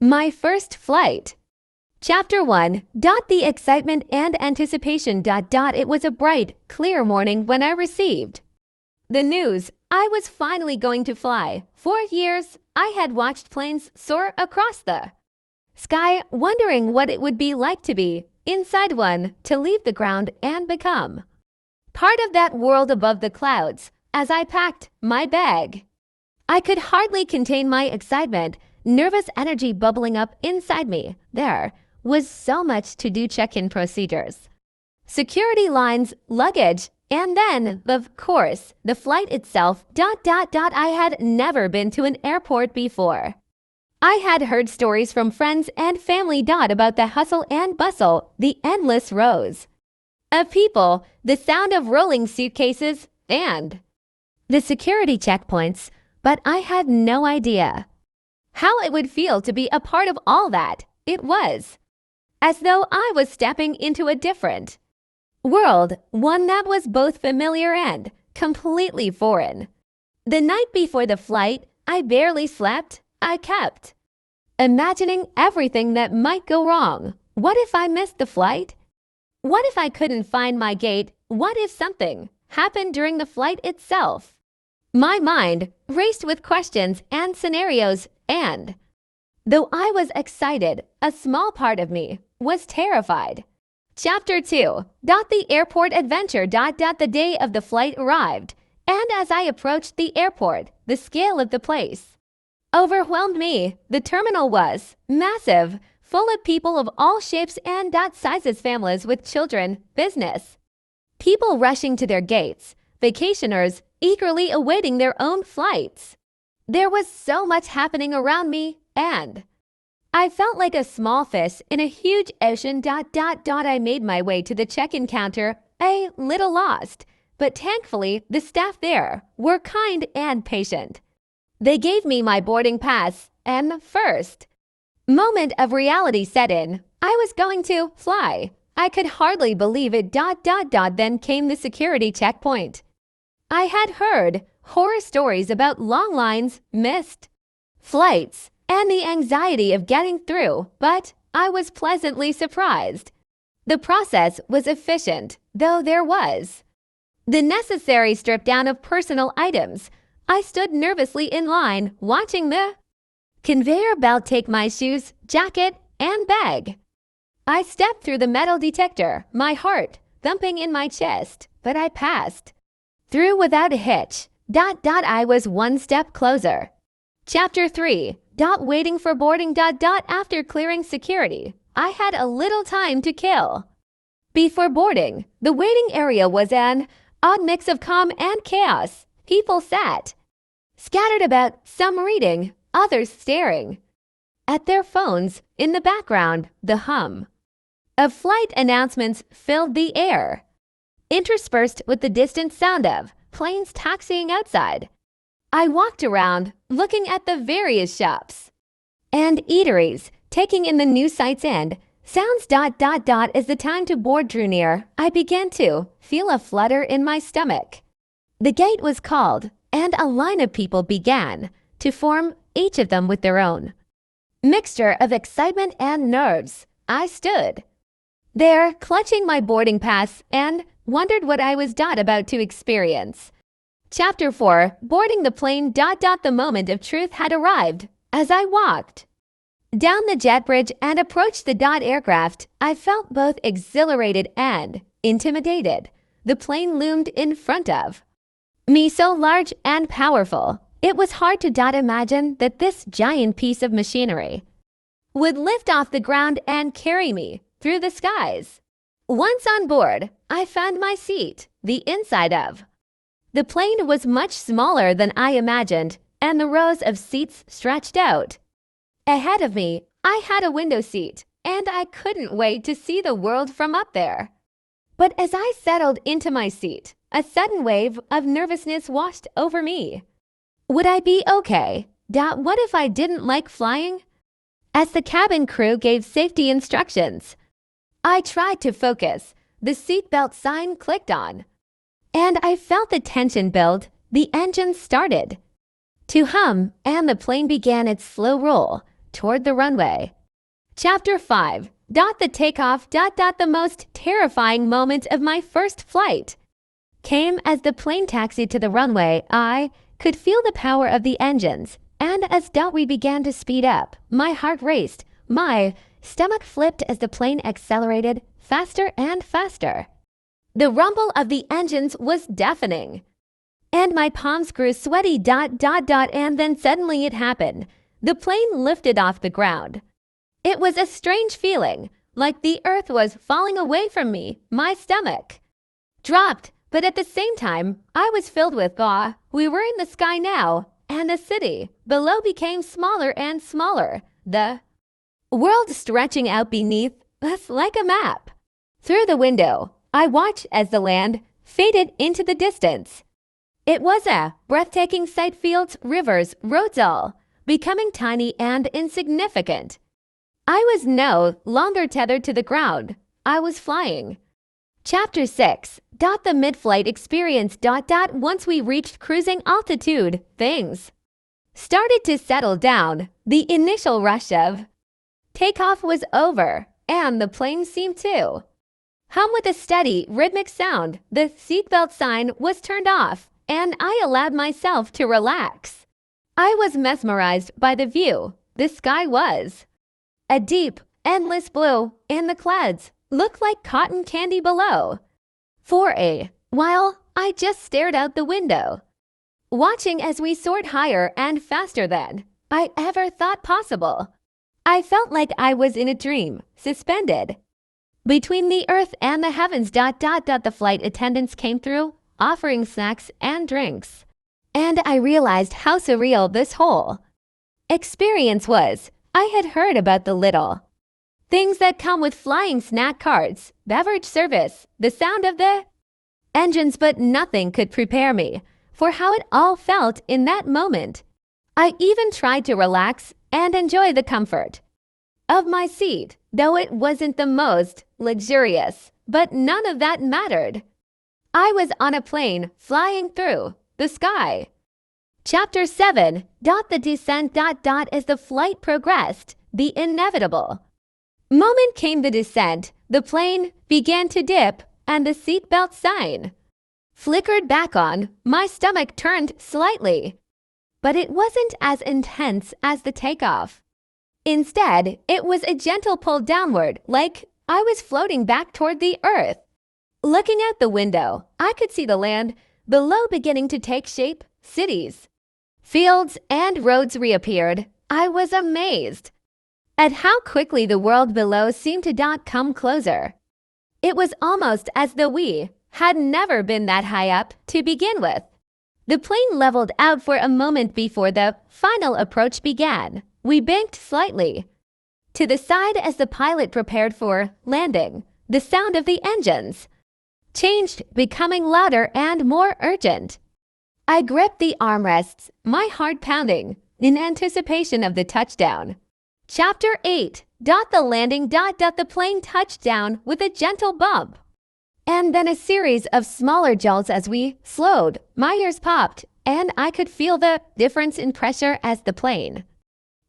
My first flight. Chapter 1. The excitement and anticipation. It was a bright, clear morning when I received the news. I was finally going to fly. For years, I had watched planes soar across the sky, wondering what it would be like to be inside one, to leave the ground and become part of that world above the clouds. As I packed my bag, I could hardly contain my excitement, nervous energy bubbling up inside me. There was so much to do: check-in procedures, security lines, luggage, and then, of course, the flight itself. I had never been to an airport before. I had heard stories from friends and family about the hustle and bustle, the endless rows of people, the sound of rolling suitcases, and the security checkpoints, but I had no idea how it would feel to be a part of all that. It was as though I was stepping into a different world, one that was both familiar and completely foreign. The night before the flight, I barely slept. I kept imagining everything that might go wrong. What if I missed the flight? What if I couldn't find my gate? What if something happened during the flight itself? My mind raced with questions and scenarios, and though I was excited, a small part of me was terrified. Chapter 2. The airport adventure. The day of the flight arrived, and as I approached the airport, the scale of the place overwhelmed me. The terminal was massive, full of people of all shapes and sizes, families with children, business people rushing to their gates, vacationers eagerly awaiting their own flights. There was so much happening around me, and I felt like a small fish in a huge ocean. I made my way to the check-in counter, a little lost, but thankfully the staff there were kind and patient. They gave me my boarding pass, and the first moment of reality set in. I was going to fly. I could hardly believe it. Then came the security checkpoint. I had heard horror stories about long lines, missed flights, and the anxiety of getting through, but I was pleasantly surprised. The process was efficient, though there was the necessary strip down of personal items. I stood nervously in line, watching the conveyor belt take my shoes, jacket, and bag. I stepped through the metal detector, my heart thumping in my chest, but I passed through without a hitch. I was one step closer. Chapter 3. Waiting for boarding. After clearing security, I had a little time to kill before boarding. The waiting area was an odd mix of calm and chaos. People sat scattered about, some reading, others staring at their phones. In the background, the hum of flight announcements filled the air, interspersed with the distant sound of planes taxiing outside. I walked around, looking at the various shops and eateries, taking in the new sights and sounds. As the time to board drew near, I began to feel a flutter in my stomach. The gate was called, and a line of people began to form, each of them with their own mixture of excitement and nerves. I stood there, clutching my boarding pass, and wondered what I was about to experience. Chapter 4. Boarding the plane. The moment of truth had arrived. As I walked down the jet bridge and approached the aircraft, I felt both exhilarated and intimidated. The plane loomed in front of me, so large and powerful. It was hard to imagine that this giant piece of machinery would lift off the ground and carry me through the skies. Once on board, I found my seat. The inside of the plane was much smaller than I imagined, and the rows of seats stretched out ahead of me. I had a window seat, and I couldn't wait to see the world from up there. But as I settled into my seat, a sudden wave of nervousness washed over me. Would I be okay? What if I didn't like flying? As the cabin crew gave safety instructions, I tried to focus. The seatbelt sign clicked on, and I felt the tension build. The engine started to hum, and the plane began its slow roll. toward the runway. Chapter 5. The takeoff. The most terrifying moment of my first flight came as the plane taxied to the runway. I could feel the power of the engines, and as we began to speed up, my heart raced. My stomach flipped as the plane accelerated faster and faster. The rumble of the engines was deafening, and my palms grew sweaty. And then suddenly it happened. The plane lifted off the ground. It was a strange feeling, like the earth was falling away from me. My stomach dropped, but at the same time, I was filled with awe. We were in the sky now, and the city below became smaller and smaller, the world stretching out beneath us like a map. Through the window, I watched as the land faded into the distance. It was a breathtaking sight. Fields, rivers, roads, all becoming tiny and insignificant. I was no longer tethered to the ground. I was flying. Chapter 6. The mid-flight experience. Once we reached cruising altitude, things started to settle down. The initial rush of takeoff was over, and the plane seemed to hum with a steady, rhythmic sound. The seatbelt sign was turned off, and I allowed myself to relax. I was mesmerized by the view. The sky was a deep, endless blue, and the clouds looked like cotton candy below. For a while, I just stared out the window, watching as we soared higher and faster than I ever thought possible. I felt like I was in a dream, suspended between the earth and the heavens. The flight attendants came through, offering snacks and drinks, and I realized how surreal this whole experience was. I had heard about the little things that come with flying: snack carts, beverage service, the sound of the engines, but nothing could prepare me for how it all felt in that moment. I even tried to relax and enjoy the comfort of my seat, though it wasn't the most luxurious, but none of that mattered. I was on a plane flying through the sky. Chapter 7. The descent. As the flight progressed, the inevitable moment came. The descent. The plane began to dip, and the seatbelt sign flickered back on. My stomach turned slightly, but it wasn't as intense as the takeoff. Instead, it was a gentle pull downward, like I was floating back toward the earth. Looking out the window, I could see the land below beginning to take shape. Cities, fields, and roads reappeared. I was amazed at how quickly the world below seemed to come closer. It was almost as though we had never been that high up to begin with. The plane leveled out for a moment before the final approach began. We banked slightly to the side as the pilot prepared for landing. The sound of the engines changed, becoming louder and more urgent. I gripped the armrests, my heart pounding, in anticipation of the touchdown. Chapter 8. The landing. The plane touched down with a gentle bump, and then a series of smaller jolts as we slowed. My ears popped, and I could feel the difference in pressure as the plane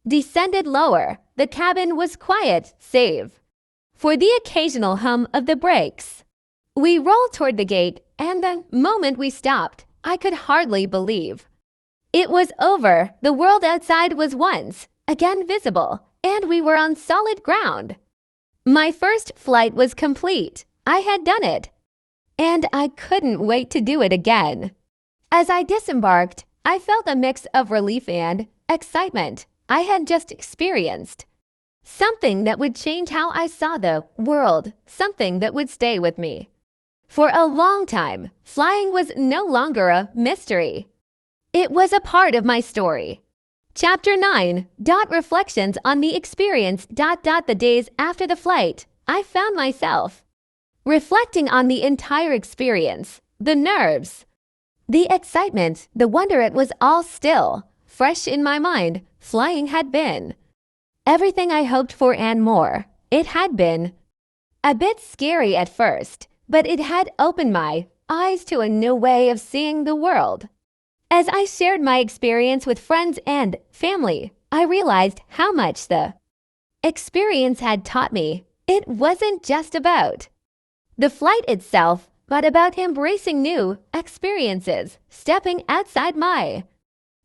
descended lower. The cabin was quiet, save for the occasional hum of the brakes. We rolled toward the gate, and the moment we stopped, I could hardly believe it was over. The world outside was once again visible, and we were on solid ground. My first flight was complete. I had done it, and I couldn't wait to do it again. As I disembarked, I felt a mix of relief and excitement. I had just experienced something that would change how I saw the world, something that would stay with me for a long time. Flying was no longer a mystery. It was a part of my story. Chapter 9. Reflections on the experience. The days after the flight, I found myself reflecting on the entire experience. The nerves, the excitement, the wonder. It was all still fresh in my mind. Flying had been everything I hoped for and more. It had been a bit scary at first, but it had opened my eyes to a new way of seeing the world. As I shared my experience with friends and family, I realized how much the experience had taught me. It wasn't just about the flight itself, but about embracing new experiences, stepping outside my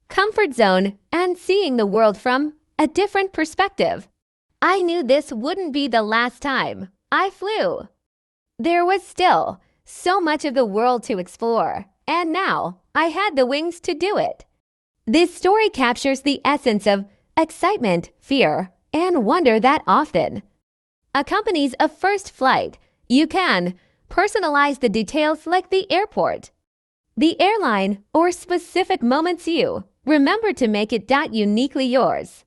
comfort zone, and seeing the world from a different perspective. I knew this wouldn't be the last time I flew. There was still so much of the world to explore, and now I had the wings to do it. This story captures the essence of excitement, fear, and wonder that often accompanies a first flight. You can personalize the details like the airport, the airline, or specific moments you remember to make it uniquely yours.